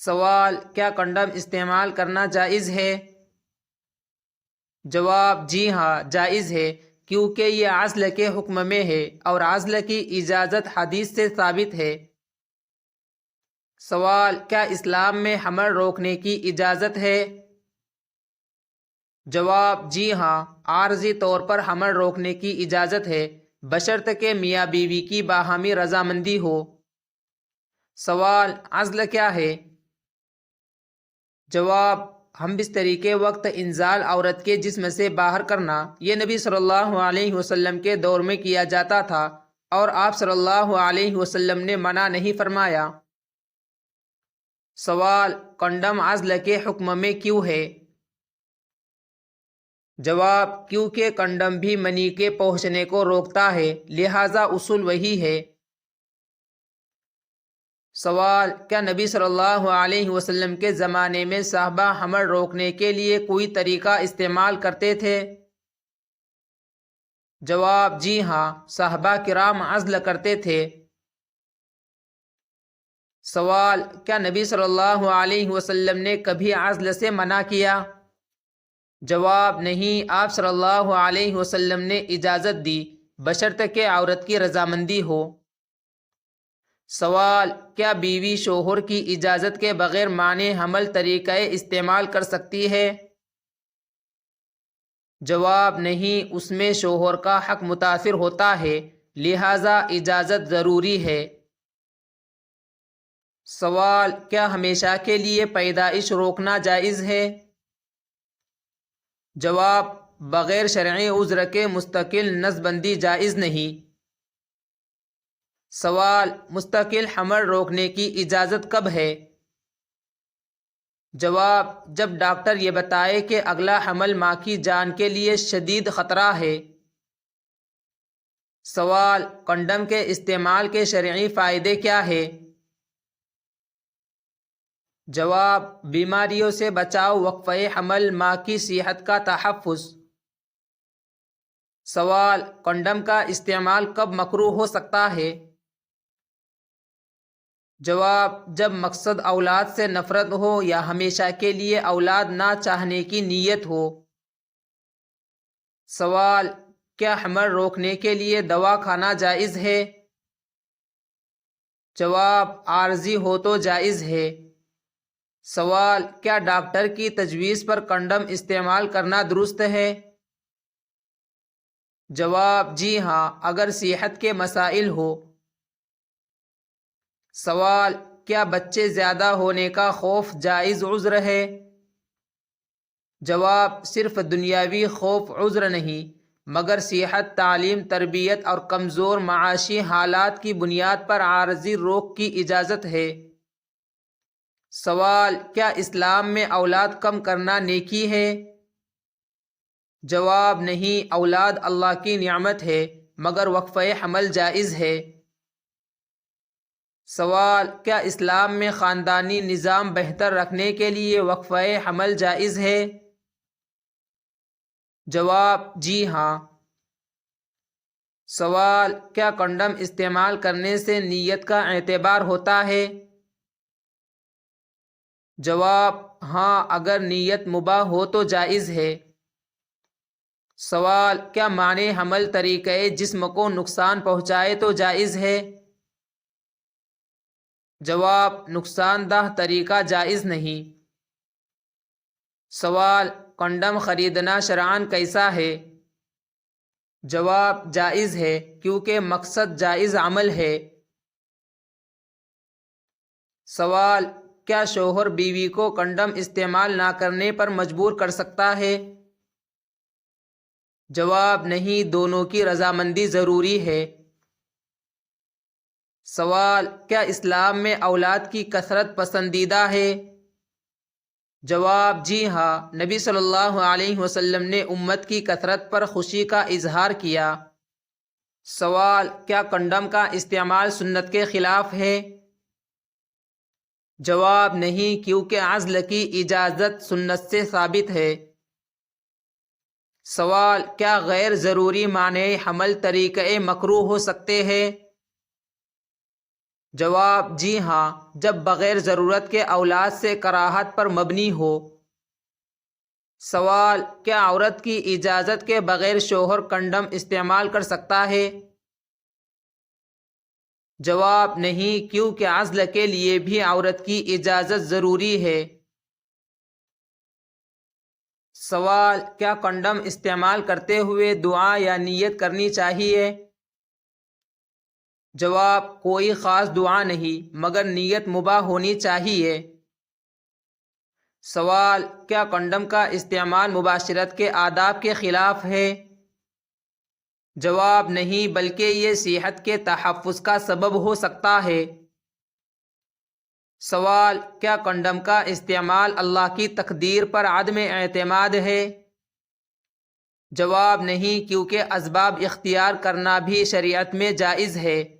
سوال: کیا کنڈم استعمال کرنا جائز ہے؟ جواب: جی ہاں، جائز ہے، کیونکہ یہ عزل کے حکم میں ہے اور عزل کی اجازت حدیث سے ثابت ہے۔ سوال: کیا اسلام میں حمل روکنے کی اجازت ہے؟ جواب: جی ہاں، عارضی طور پر حمل روکنے کی اجازت ہے، بشرطیکہ میاں بیوی کی باہمی رضامندی ہو۔ سوال: عزل کیا ہے؟ جواب: ہم بستری کے وقت انزال عورت کے جسم سے باہر کرنا، یہ نبی صلی اللہ علیہ وسلم کے دور میں کیا جاتا تھا اور آپ صلی اللہ علیہ وسلم نے منع نہیں فرمایا۔ سوال: کنڈم عزل کے حکم میں کیوں ہے؟ جواب: کیونکہ کنڈم بھی منی کے پہنچنے کو روکتا ہے، لہذا اصول وہی ہے۔ سوال: کیا نبی صلی اللہ علیہ وسلم کے زمانے میں صحابہ حمل روکنے کے لیے کوئی طریقہ استعمال کرتے تھے؟ جواب: جی ہاں، صحابہ کرام عزل کرتے تھے۔ سوال: کیا نبی صلی اللہ علیہ وسلم نے کبھی عزل سے منع کیا؟ جواب: نہیں، آپ صلی اللہ علیہ وسلم نے اجازت دی، بشرطیکہ عورت کی رضامندی ہو۔ سوال: کیا بیوی شوہر کی اجازت کے بغیر مانع حمل طریقہ استعمال کر سکتی ہے؟ جواب: نہیں، اس میں شوہر کا حق متاثر ہوتا ہے، لہذا اجازت ضروری ہے۔ سوال: کیا ہمیشہ کے لیے پیدائش روکنا جائز ہے؟ جواب: بغیر شرعی عذر کے مستقل نسبندی جائز نہیں۔ سوال: مستقل حمل روکنے کی اجازت کب ہے؟ جواب: جب ڈاکٹر یہ بتائے کہ اگلا حمل ماں کی جان کے لیے شدید خطرہ ہے۔ سوال: کنڈم کے استعمال کے شرعی فائدے کیا ہے؟ جواب: بیماریوں سے بچاؤ، وقفہ حمل، ماں کی صحت کا تحفظ۔ سوال: کنڈم کا استعمال کب مکروہ ہو سکتا ہے؟ جواب: جب مقصد اولاد سے نفرت ہو یا ہمیشہ کے لیے اولاد نہ چاہنے کی نیت ہو۔ سوال: کیا حمل روکنے کے لیے دوا کھانا جائز ہے؟ جواب: عارضی ہو تو جائز ہے۔ سوال: کیا ڈاکٹر کی تجویز پر کنڈم استعمال کرنا درست ہے؟ جواب: جی ہاں، اگر صحت کے مسائل ہو۔ سوال: کیا بچے زیادہ ہونے کا خوف جائز عذر ہے؟ جواب: صرف دنیاوی خوف عذر نہیں، مگر صحت، تعلیم، تربیت اور کمزور معاشی حالات کی بنیاد پر عارضی روک کی اجازت ہے۔ سوال: کیا اسلام میں اولاد کم کرنا نیکی ہے؟ جواب: نہیں، اولاد اللہ کی نعمت ہے، مگر وقفہ حمل جائز ہے۔ سوال: کیا اسلام میں خاندانی نظام بہتر رکھنے کے لیے وقفہ حمل جائز ہے؟ جواب: جی ہاں۔ سوال: کیا کنڈم استعمال کرنے سے نیت کا اعتبار ہوتا ہے؟ جواب: ہاں، اگر نیت مباح ہو تو جائز ہے۔ سوال: کیا مانع حمل طریقہ جسم کو نقصان پہنچائے تو جائز ہے؟ جواب: نقصان دہ طریقہ جائز نہیں۔ سوال: کنڈم خریدنا شرعاً کیسا ہے؟ جواب: جائز ہے، کیونکہ مقصد جائز عمل ہے۔ سوال: کیا شوہر بیوی کو کنڈم استعمال نہ کرنے پر مجبور کر سکتا ہے؟ جواب: نہیں، دونوں کی رضامندی ضروری ہے۔ سوال: کیا اسلام میں اولاد کی کثرت پسندیدہ ہے؟ جواب: جی ہاں، نبی صلی اللہ علیہ وسلم نے امت کی کثرت پر خوشی کا اظہار کیا۔ سوال: کیا کنڈم کا استعمال سنت کے خلاف ہے؟ جواب: نہیں، کیونکہ عزل کی اجازت سنت سے ثابت ہے۔ سوال: کیا غیر ضروری مانع حمل طریقہ مکروہ ہو سکتے ہیں؟ جواب: جی ہاں، جب بغیر ضرورت کے اولاد سے کراہت پر مبنی ہو۔ سوال: کیا عورت کی اجازت کے بغیر شوہر کنڈم استعمال کر سکتا ہے؟ جواب: نہیں، کیونکہ عزل کے لیے بھی عورت کی اجازت ضروری ہے۔ سوال: کیا کنڈم استعمال کرتے ہوئے دعا یا نیت کرنی چاہیے؟ جواب: کوئی خاص دعا نہیں، مگر نیت مباح ہونی چاہیے۔ سوال: کیا کنڈم کا استعمال مباشرت کے آداب کے خلاف ہے؟ جواب: نہیں، بلکہ یہ صحت کے تحفظ کا سبب ہو سکتا ہے۔ سوال: کیا کنڈم کا استعمال اللہ کی تقدیر پر عدم اعتماد ہے؟ جواب: نہیں، کیونکہ اسباب اختیار کرنا بھی شریعت میں جائز ہے۔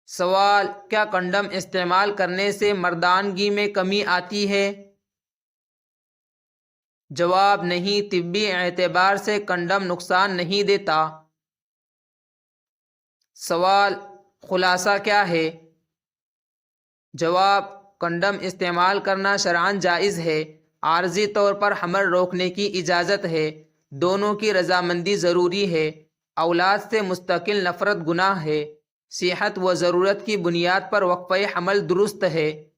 سوال: کیا کنڈم استعمال کرنے سے مردانگی میں کمی آتی ہے؟ جواب: نہیں، طبی اعتبار سے کنڈم نقصان نہیں دیتا۔ سوال: خلاصہ کیا ہے؟ جواب: کنڈم استعمال کرنا شرعاً جائز ہے۔ عارضی طور پر حمل روکنے کی اجازت ہے۔ دونوں کی رضامندی ضروری ہے۔ اولاد سے مستقل نفرت گناہ ہے۔ صحت و ضرورت کی بنیاد پر وقفہ حمل درست ہے۔